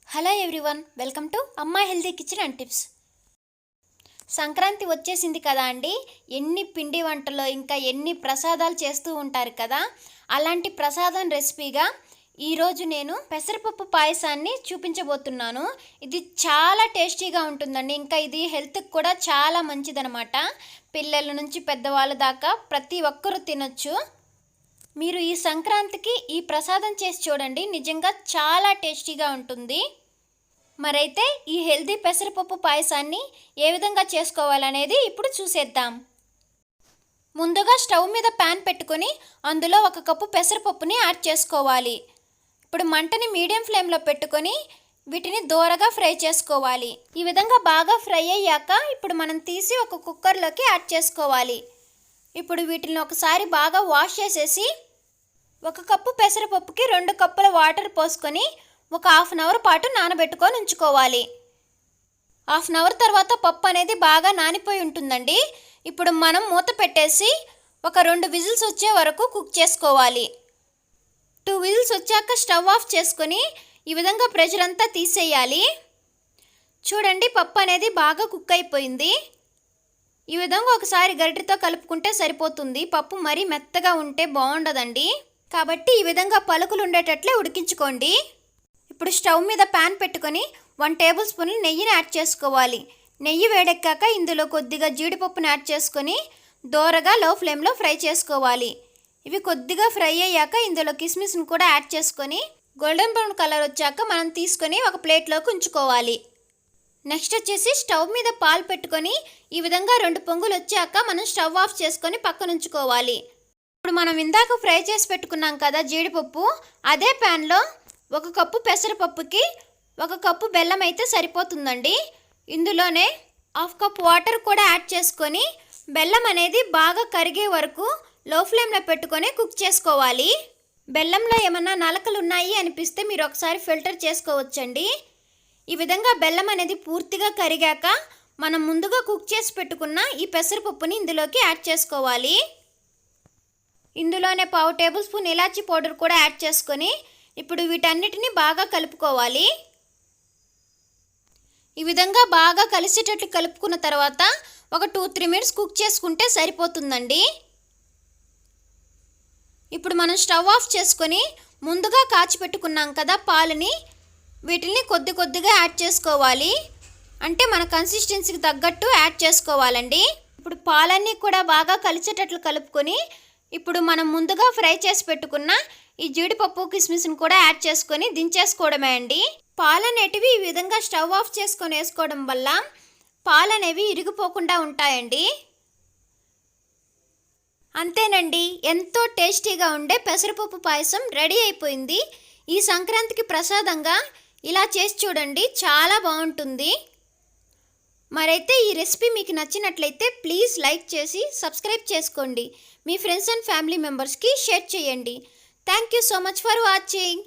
Hello everyone, welcome to అమ్మా healthy kitchen and tips. Sankranti వచ్చేసింది కదా అండి. ఎన్ని పిండి వంటలు ఇంకా ఎన్ని ప్రసాదాలు చేస్తూ ఉంటారు కదా. అలాంటి ప్రసాదం రెసిపీగా ఈరోజు నేను పెసరపప్పు పాయసాన్ని చూపించబోతున్నాను. ఇది చాలా టేస్టీగా ఉంటుందండి. ఇంకా ఇది హెల్త్కి కూడా చాలా మంచిదనమాట. పిల్లల నుంచి పెద్దవాళ్ళ దాకా ప్రతి ఒక్కరూ తినొచ్చు. మీరు ఈ సంక్రాంతికి ఈ ప్రసాదం చేసి చూడండి, నిజంగా చాలా టేస్టీగా ఉంటుంది. మరైతే ఈ హెల్దీ పెసరపప్పు పాయసాన్ని ఏ విధంగా చేసుకోవాలనేది ఇప్పుడు చూసేద్దాం. ముందుగా స్టవ్ మీద ప్యాన్ పెట్టుకొని అందులో 1 కప్పు పెసరపప్పుని యాడ్ చేసుకోవాలి. ఇప్పుడు మంటని మీడియం ఫ్లేమ్లో పెట్టుకొని వీటిని దోరగా ఫ్రై చేసుకోవాలి. ఈ విధంగా బాగా ఫ్రై అయ్యాక ఇప్పుడు మనం తీసి ఒక కుక్కర్లోకి యాడ్ చేసుకోవాలి. ఇప్పుడు వీటిని ఒకసారి బాగా వాష్ చేసేసి 1 కప్పు పెసరపప్పుకి 2 కప్పుల వాటర్ పోసుకొని ఒక హాఫ్ అన్ అవర్ పాటు నానబెట్టుకొని ఉంచుకోవాలి. హాఫ్ అన్ అవర్ తర్వాత పప్పు అనేది బాగా నానిపోయి ఉంటుందండి. ఇప్పుడు మనం మూత పెట్టేసి ఒక 2 విజిల్స్ వచ్చే వరకు కుక్ చేసుకోవాలి. 2 విజిల్స్ వచ్చాక స్టవ్ ఆఫ్ చేసుకొని ఈ విధంగా ప్రెషర్ అంతా తీసేయాలి. చూడండి, పప్పు అనేది బాగా కుక్ అయిపోయింది. ఈ విధంగా ఒకసారి గరిటెతో కలుపుకుంటే సరిపోతుంది. పప్పు మరీ మెత్తగా ఉంటే బాగుండదండి. కాబట్టి ఈ విధంగా పలుకులు ఉండేటట్లే ఉడికించుకోండి. ఇప్పుడు స్టవ్ మీద ప్యాన్ పెట్టుకొని 1 టేబుల్ స్పూన్ నెయ్యిని యాడ్ చేసుకోవాలి. నెయ్యి వేడెక్కాక ఇందులో కొద్దిగా జీడిపప్పును యాడ్ చేసుకొని దోరగా లో ఫ్లేమ్లో ఫ్రై చేసుకోవాలి. ఇవి కొద్దిగా ఫ్రై అయ్యాక ఇందులో కిస్మిస్ని కూడా యాడ్ చేసుకొని గోల్డెన్ బ్రౌన్ కలర్ వచ్చాక మనం తీసుకొని ఒక ప్లేట్లోకి ఉంచుకోవాలి. నెక్స్ట్ వచ్చేసి స్టవ్ మీద పాలు పెట్టుకొని ఈ విధంగా 2 పొంగులు వచ్చాక మనం స్టవ్ ఆఫ్ చేసుకొని పక్కన ఉంచుకోవాలి. ఇప్పుడు మనం ఇందాక ఫ్రై చేసి పెట్టుకున్నాం కదా జీడిపప్పు, అదే ప్యాన్లో 1 కప్పు పెసరపప్పుకి 1 కప్పు బెల్లం అయితే సరిపోతుందండి. ఇందులోనే హాఫ్ కప్ వాటర్ కూడా యాడ్ చేసుకొని బెల్లం అనేది బాగా కరిగే వరకు లో ఫ్లేమ్లో పెట్టుకొని కుక్ చేసుకోవాలి. బెల్లంలో ఏమన్నా నలకలు ఉన్నాయి అనిపిస్తే మీరు ఒకసారి ఫిల్టర్ చేసుకోవచ్చండి. ఈ విధంగా బెల్లం అనేది పూర్తిగా కరిగాక మనం ముందుగా కుక్ చేసి పెట్టుకున్న ఈ పెసరపప్పుని ఇందులోకి యాడ్ చేసుకోవాలి. ఇందులోనే 1/2 టేబుల్ స్పూన్ ఇలాచీ పౌడర్ కూడా యాడ్ చేసుకొని ఇప్పుడు వీటన్నిటిని బాగా కలుపుకోవాలి. ఈ విధంగా బాగా కలిసేటట్లు కలుపుకున్న తర్వాత ఒక 2-3 మినిట్స్ కుక్ చేసుకుంటే సరిపోతుందండి. ఇప్పుడు మనం స్టవ్ ఆఫ్ చేసుకొని ముందుగా కాచిపెట్టుకున్నాం కదా పాలని, వీటిని కొద్ది కొద్దిగా యాడ్ చేసుకోవాలి. అంటే మన కన్సిస్టెన్సీకి తగ్గట్టు యాడ్ చేసుకోవాలండి. ఇప్పుడు పాలన్నీ కూడా బాగా కలిసేటట్లు కలుపుకొని ఇప్పుడు మనం ముందుగా ఫ్రై చేసి పెట్టుకున్న ఈ జీడిపప్పు కిస్మిస్ని కూడా యాడ్ చేసుకొని దించేసుకోవడమే అండి. పాలనేటివి ఈ విధంగా స్టవ్ ఆఫ్ చేసుకొని వేసుకోవడం వల్ల పాలనేవి ఇరిగిపోకుండా ఉంటాయండి. అంతేనండి, ఎంతో టేస్టీగా ఉండే పెసరపప్పు పాయసం రెడీ అయిపోయింది. ఈ సంక్రాంతికి ప్రసాదంగా ఇలా చేసి చూడండి, చాలా బాగుంటుంది. మరైతే ఈ రెసిపీ మీకు నచ్చినట్లయితే ప్లీజ్ లైక్ చేసి సబ్స్క్రైబ్ చేసుకోండి. మీ ఫ్రెండ్స్ అండ్ ఫ్యామిలీ మెంబర్స్కి షేర్ చేయండి. Thank you so much for watching.